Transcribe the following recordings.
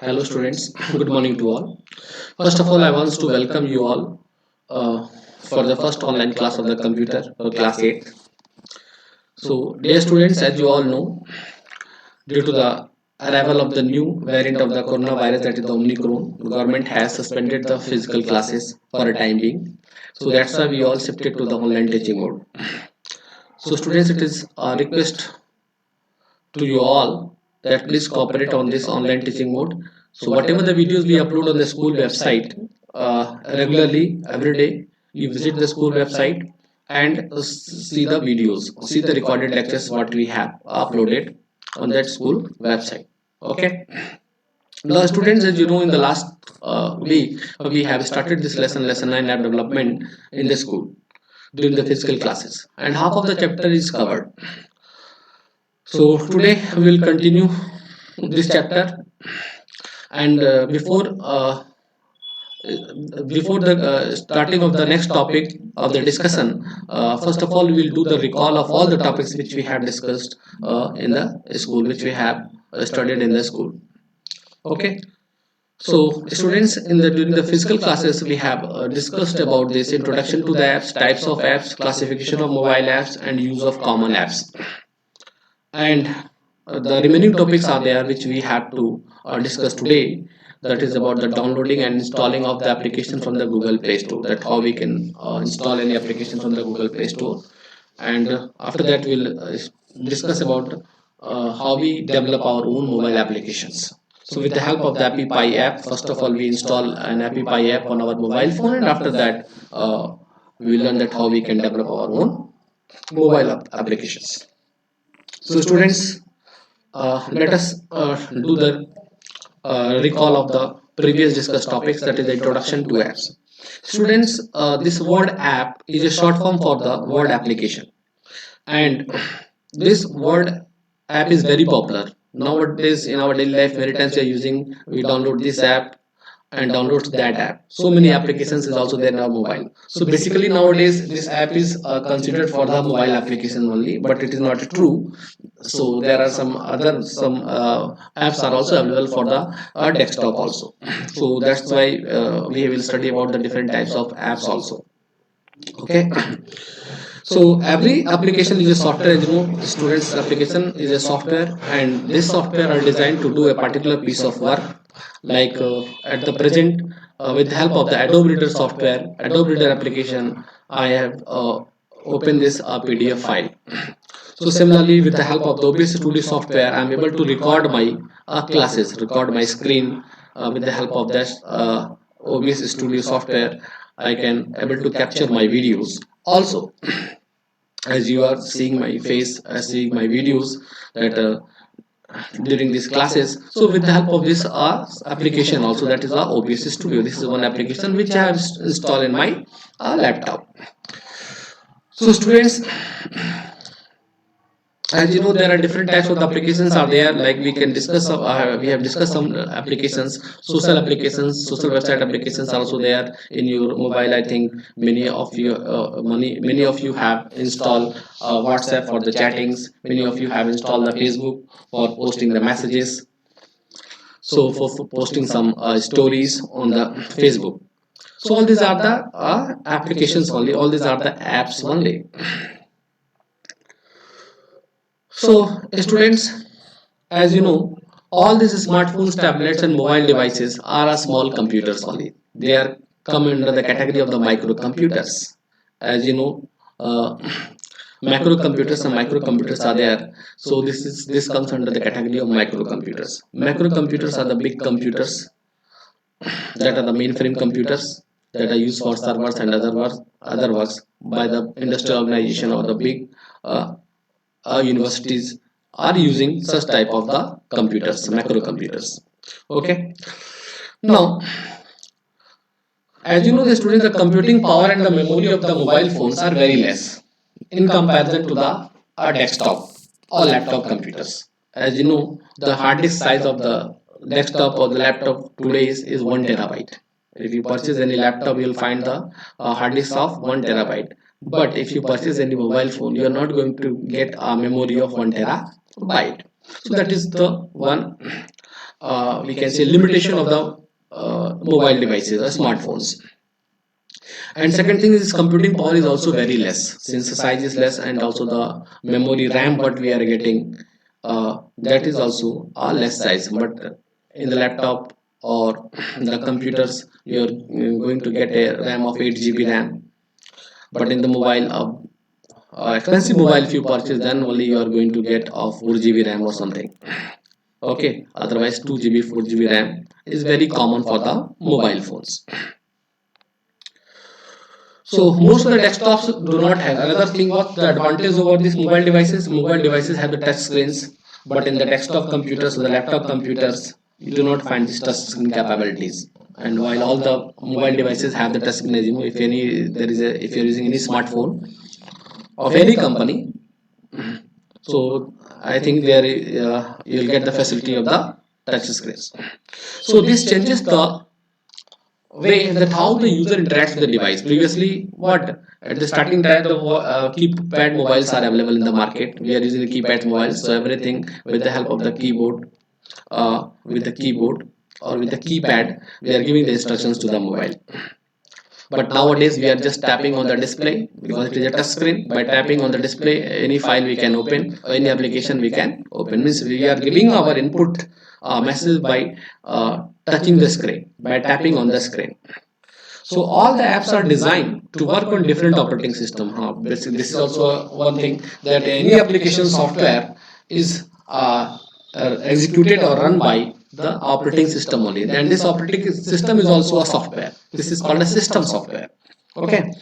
Hello students, good morning to all. First of all, I want to welcome you all for the first online class of the computer for class 8. So, dear students, as you all know, due to the arrival of the new variant of the coronavirus, that is the Omicron, the government has suspended the physical classes for a time being. So that's why we all shifted to the online teaching mode. So students, it is a request to you all that please cooperate on this online teaching mode. So whatever the videos we upload on the school website regularly every day, you visit the school website and see the videos, see the recorded lectures what we have uploaded on that school website. Okay. Now students, as you know, in the last week we have started this lesson 9 app development in the school during the physical classes, and half of the chapter is covered. So today we will continue this chapter, and before the starting of the next topic of the discussion, first of all we will do the recall of all the topics which we have discussed in the school, which we have studied in the school. Okay. So students, in the during the physical classes we have discussed about this introduction to the apps, types of apps, classification of mobile apps, and use of common apps. And the remaining topics are there which we have to discuss today. That is about the downloading and installing of the application from the Google Play Store. That how we can install any application from the Google Play Store. And after that we'll discuss about how we develop our own mobile applications. So with the help of the AppyPie app, first of all we install an AppyPie app on our mobile phone, and after that we will learn that how we can develop our own mobile applications. So students, let us do the recall of the previous discussed topics, that is the introduction to apps. Students, this word app is a short form for the word application, and this word app is very popular nowadays in our daily life. Many times we download this app and downloads that app. So many applications is also there in our mobile. So basically nowadays this app is considered for the mobile application only, but it is not true. So there are some apps are also available for the desktop also. So that's why we will study about the different types of apps also. Okay. So every application is a software. As you know, students application is a software, and this software are designed to do a particular piece of work. Like at the present, with the help of the Adobe Reader software, Adobe Reader application, I have opened this PDF file. So similarly, with the help of the OBS Studio software, I am able to record my classes, record my screen. With the help of that OBS Studio software, I can able to capture my videos. Also, as you are seeing my face, seeing my videos, that during these classes. So with the help of this application also, that is our OBS Studio. This is one application which I have installed in my laptop. So students, as you know, there are different types of applications are there. Like we can discuss we have discussed some applications, social website applications are also there in your mobile. I think many of you have installed WhatsApp for the chattings. Many of you have installed the Facebook for posting the messages, so for posting some stories on the Facebook. So all these are the applications only, all these are the apps only. So students, as you know, all these smartphones, tablets, and mobile devices are a small computers only. They are come under the category of the microcomputers. As you know, macrocomputers and microcomputers are there. So this comes under the category of microcomputers. Macrocomputers are the big computers, that are the mainframe computers that are used for servers and other works by the industrial organization or the big universities are using such type of the computers, macrocomputers. Okay. Now, as you know, the students, the computing power and the memory of the mobile phones are very less in comparison to the desktop or laptop computers. As you know, the hard disk size of the desktop or the laptop today is 1 terabyte. If you purchase any laptop, you will find the hard disk of 1 terabyte. But if you purchase any mobile phone, you are not going to get a memory of 1 terabyte. So that is the one we can say limitation of the mobile devices or smartphones. And second thing is computing power is also very less, since the size is less, and also the memory RAM what we are getting, that is also a less size. But in the laptop or the computers, you're going to get a RAM of 8 GB RAM. But in the mobile, expensive mobile, if you purchase, then only you are going to get of 4 GB RAM or something. Okay, otherwise 2 GB 4 GB RAM is very common for the mobile phones. So most of the desktops do not have. Another thing, what the advantage over these mobile devices? Mobile devices have the touch screens, but in the desktop computers or the laptop computers, you do not find these touch screen capabilities. And while all the mobile devices have the touch screen, as you know, if any there is a, if you're using any smartphone of any company, so I think there you'll get the facility of the touch screens. So this changes the way that how the user interacts with the device. Previously, what at the starting time, the keypad mobiles are available in the market. We are using the keypad mobiles, so everything with the help of the keyboard, with the keyboard or with the keypad, we are giving the instructions to the mobile. But nowadays we are just tapping on the display, because it is a touch screen. By tapping on the display, any file we can open, or any application we can open. Means we are giving our input message by touching the screen, by tapping on the screen. So all the apps are designed to work on different operating system. Basically, this is also one thing, that any application software is executed or run by the operating system only. Then this operating system is also a software. This is called a system software. Okay.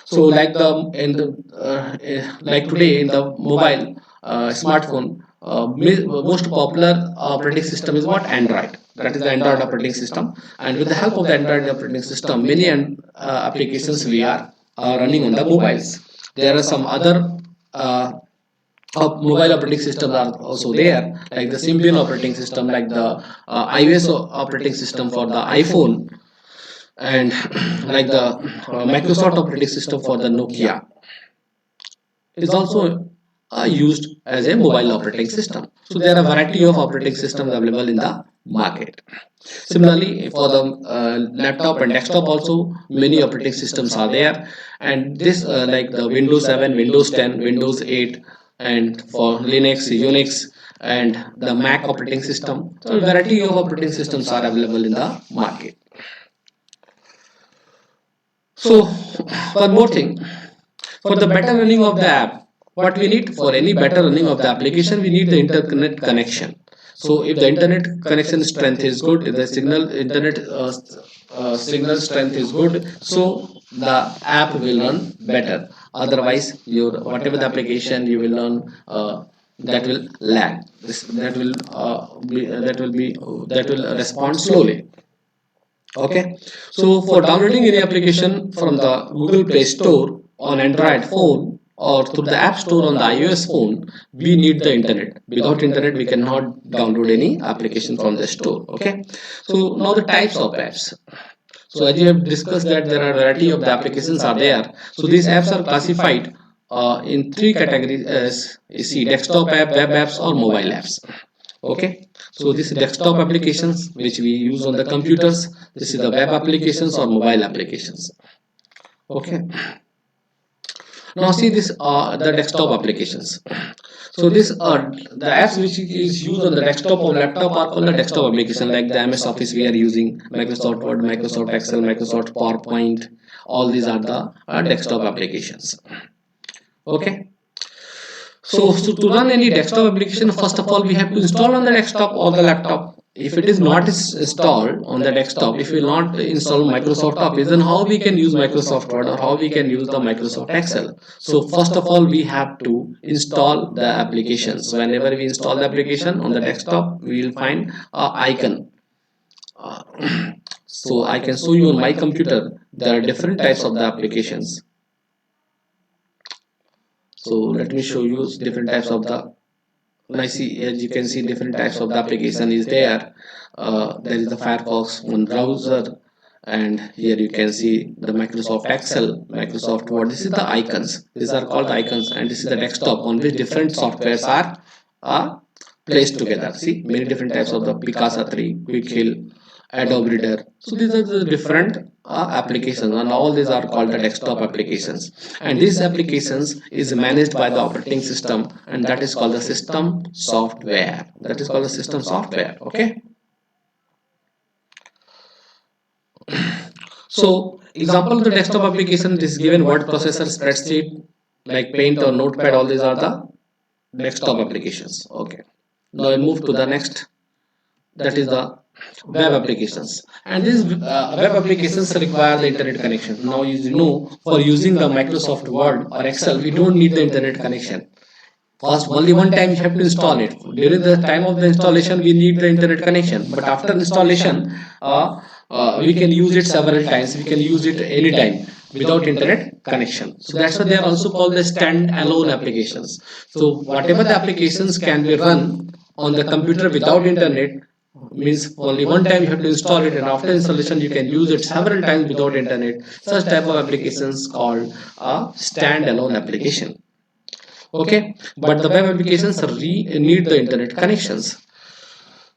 So like the in the like today in the mobile smartphone, most popular operating system is what? Android. That is the Android operating system. And with the help of the Android operating system, many applications we are running on the mobiles. There are some other mobile operating systems are also there, like the Symbian operating system, like the iOS operating system for the iPhone, and like the Microsoft operating system for the Nokia is also used as a mobile operating system. So there are a variety of operating systems available in the market. Similarly, for the laptop and desktop also, many operating systems are there, and this like the Windows 7, Windows 10, Windows 8, and for Linux, Unix, and the Mac operating system. So a variety of operating systems are available in the market. So one more thing, for the better running of the app, what we need for any better running of the application, we need the internet connection. So if the internet connection strength is good, if the internet signal strength is good, so the app will run better. Otherwise, your whatever the application you will run, that will lag. That will that will respond slowly. Okay, so for downloading any application from the Google Play Store on Android phone or through the App Store on the iOS phone, we need the internet. Without internet, we cannot download any application from the store. Okay, so now the types of apps. So as you have discussed that there are a variety of the applications are there. So these apps are classified in three categories as you see: desktop app, web apps, or mobile apps. Okay, so this is desktop applications which we use on the computers. This is the web applications or mobile applications. Okay, now see this the desktop applications. So this the apps which is used on the desktop or laptop are called the desktop application, like the MS Office we are using, Microsoft Word, Microsoft Excel, Microsoft PowerPoint. All these are the desktop applications. Okay, so to run any desktop application, first of all, we have to install on the desktop or the laptop. If it is not installed on the desktop, if we will not install Microsoft Office, then how we can use Microsoft Word or how we can use the Microsoft Excel? So first of all, we have to install the applications. Whenever we install the application on the desktop, we will find a icon. Uh, so I can show you on my computer. There are different types of the applications. So let me show you different types of the. I see, as you can see, different types of the application is there. There is the Firefox one browser, and here you can see the Microsoft Excel, Microsoft Word. This is the icons. These are called the icons, and this is the desktop on which different softwares are placed together. See, many different types of the Picasa 3, Quick Heal, Adobe Reader. So these are the different applications, and all these are called the desktop applications. And these applications is managed by the operating system, and that is called the system software. That is called the system software. Okay. So example of the desktop application is given word processor, spreadsheet, like Paint or Notepad. All these are the desktop applications. Okay. Now I move to the next, that is the web applications. And these web applications require the internet connection. Now you know, for using the Microsoft Word or Excel, we don't need the internet connection. First, only one time you have to install it. During the time of the installation, we need the internet connection. But after installation, we can use it several times. We can use it anytime without internet connection. So that's why they are also called the stand-alone applications. So whatever the applications can be run on the computer without internet, means only one time you have to install it, and after installation you can use it several times without internet. Such type of applications called a stand-alone application. Okay, but the web applications need the internet connections.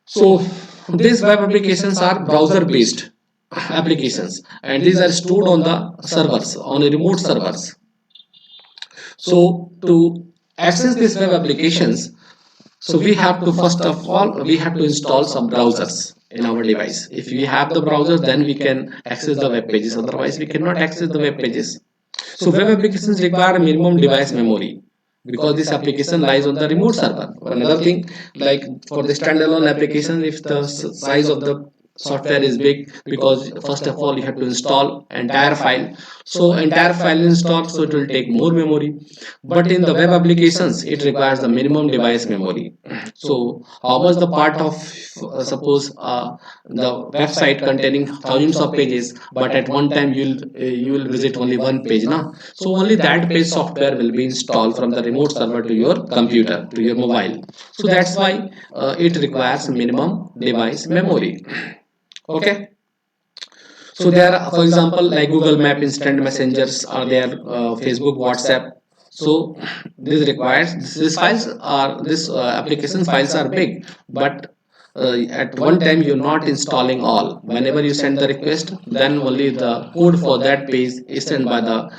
So these web applications are browser based applications, and these are stored on the servers, on the remote servers. So to access these web applications, so we have to, first of all, we have to install some browsers in our device. If we have the browsers, then we can access the web pages, otherwise we cannot access the web pages. So web applications require minimum device memory, because this application lies on the remote server. Another thing, like for the standalone application, if the size of the software is big, because first of all you have to install entire file, so entire file install, so it will take more memory. But in the web applications, it requires the minimum device memory. So how much the part of, suppose the website containing thousands of pages, but at one time you will visit only one page now, so only that page software will be installed from the remote server to your computer, to your mobile. So that's why it requires minimum device memory. Okay. So there are, for example, like Google Map instant messengers are there, Facebook, WhatsApp. So this requires, these files are, this application files are big, but at one time you're not installing all. Whenever you send the request, then only the code for that page is sent by the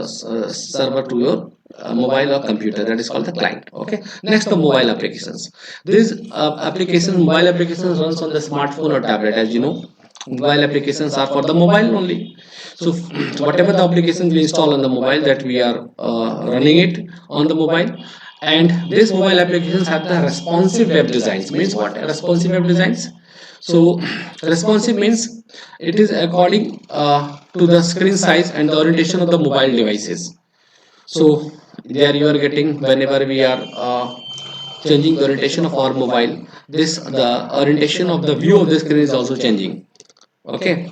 server to your mobile or computer. That is called the client. Okay. Next, the mobile applications. These applications, mobile applications runs on the smartphone or tablet. As you know, mobile applications are for the mobile only. So whatever the applications we install on the mobile, that we are running it on the mobile. And these mobile applications have the responsive web designs. Means what? Responsive web designs. So responsive means it is according to the screen size and the orientation of the mobile devices. So there you are getting, whenever we are changing the orientation of our mobile, this, the orientation of the view of the screen is also changing. Okay.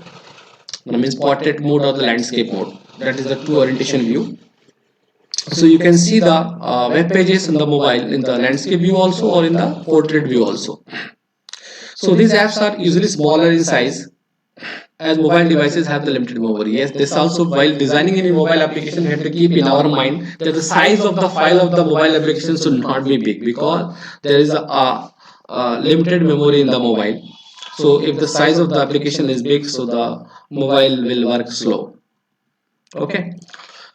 That means portrait mode or the landscape mode. That is the two orientation view. So you can see the web pages in the mobile in the landscape view also, or in the portrait view also. So these apps are usually smaller in size, as mobile devices have the limited memory. Yes, this also, while designing any mobile application, we have to keep in our mind that the size of the file of the mobile application should not be big, because there is a limited memory in the mobile. So if the size of the application is big, so the mobile will work slow. Okay.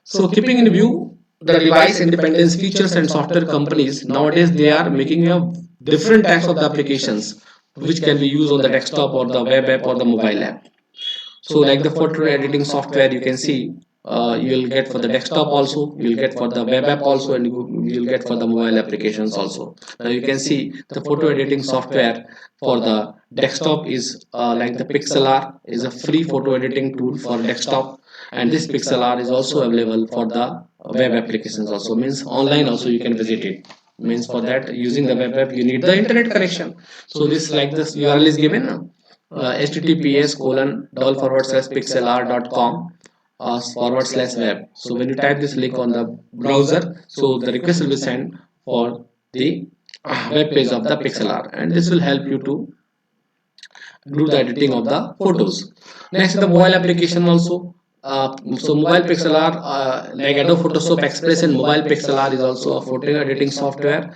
So keeping in view the device independence features, and software companies nowadays, they are making a different types of the applications which can be used on the desktop or the web app or the mobile app. So like the photo editing software, you can see you will get for the desktop also, you will get for the web app also, and you will get for the mobile applications also. Now you can see the photo editing software for the desktop is like the Pixlr is a free photo editing tool for desktop, and this Pixlr is also available for the web applications also, means online also you can visit it. Means for that, using the web app, you need the internet connection. So this, like this URL is given, https colon double forward slash pixlr.com forward slash web. So when you type this link on the browser, so the request will be sent for the web page of the Pixlr, and this will help you to do the editing of the photos. Next, the mobile application also. So mobile Pixlr, like Adobe Photoshop Express and mobile Pixlr is also a photo editing software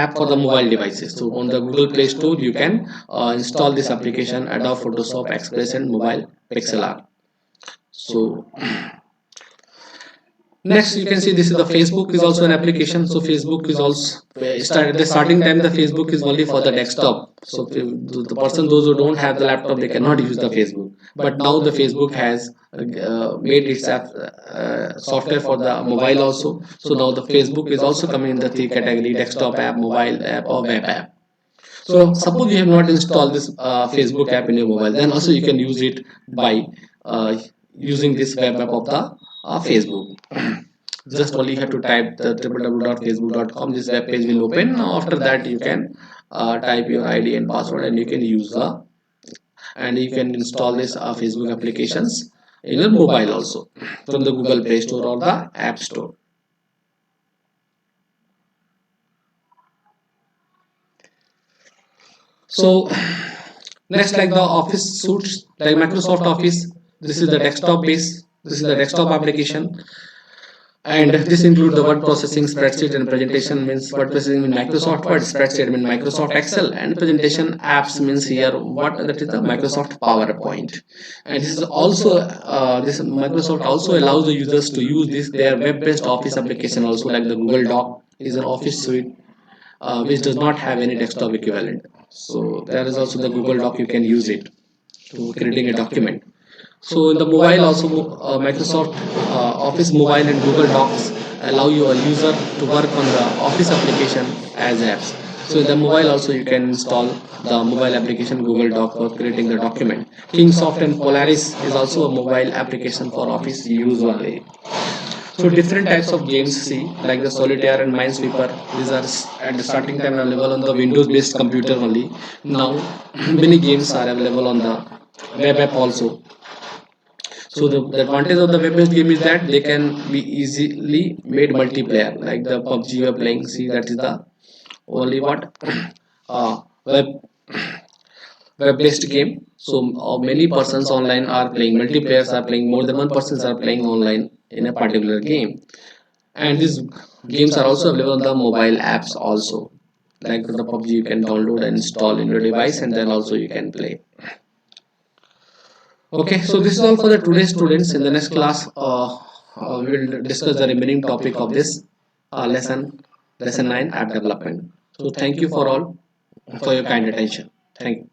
app for the mobile devices. So on the Google Play Store you can install this application, Adobe Photoshop Express and Mobile Pixel Art. So next you can see this is the Facebook is also an application. So Facebook is also start the starting time the Facebook is only for the desktop. So the person those who don't have the laptop they cannot use the Facebook. But now the Facebook has made its app software for the mobile also. So now the Facebook is also coming in the three category: desktop app, mobile app, or web app. So suppose you have not installed this Facebook app in your mobile, then also you can use it by uh, using this web app of the Facebook. Just only have to type the www.facebook.com. This web page will open. After that you can type your ID and password and you can use the and you can install this Facebook applications in your mobile also from the Google Play Store or the App Store. So next, like the Office suites, like Microsoft Office, this is the desktop base. This is the desktop application, and this includes the word processing, spreadsheet, and presentation. Means word processing means Microsoft Word, spreadsheet means Microsoft Excel, and presentation apps means here what that is the Microsoft PowerPoint. And this is also this Microsoft also allows the users to use this their web-based Office application also, like the Google Doc is an Office suite which does not have any desktop equivalent. So there is also the Google Doc, you can use it to creating a document. So in the mobile also Microsoft Office Mobile and Google Docs allow you a user to work on the Office application as apps. So in the mobile also you can install the mobile application Google Doc for creating the document. Kingsoft and Polaris is also a mobile application for Office use only. So different types of games see like the solitaire and minesweeper. These are at the starting time available on the Windows based computer only. Now many games are available on the web app also. So the advantage of the web based game is that they can be easily made multiplayer, like the PUBG you are playing. See, that is the only what web based game. So many persons online are playing, multiplayers are playing, more than one persons are playing online in a particular game. And these games are also available on the mobile apps also, like the PUBG you can download and install in your device and then also you can play. Okay, so this is all for the today's students. In the next class we will discuss the remaining topic of this lesson 9, app development. So thank you for all for your kind attention. Thank you.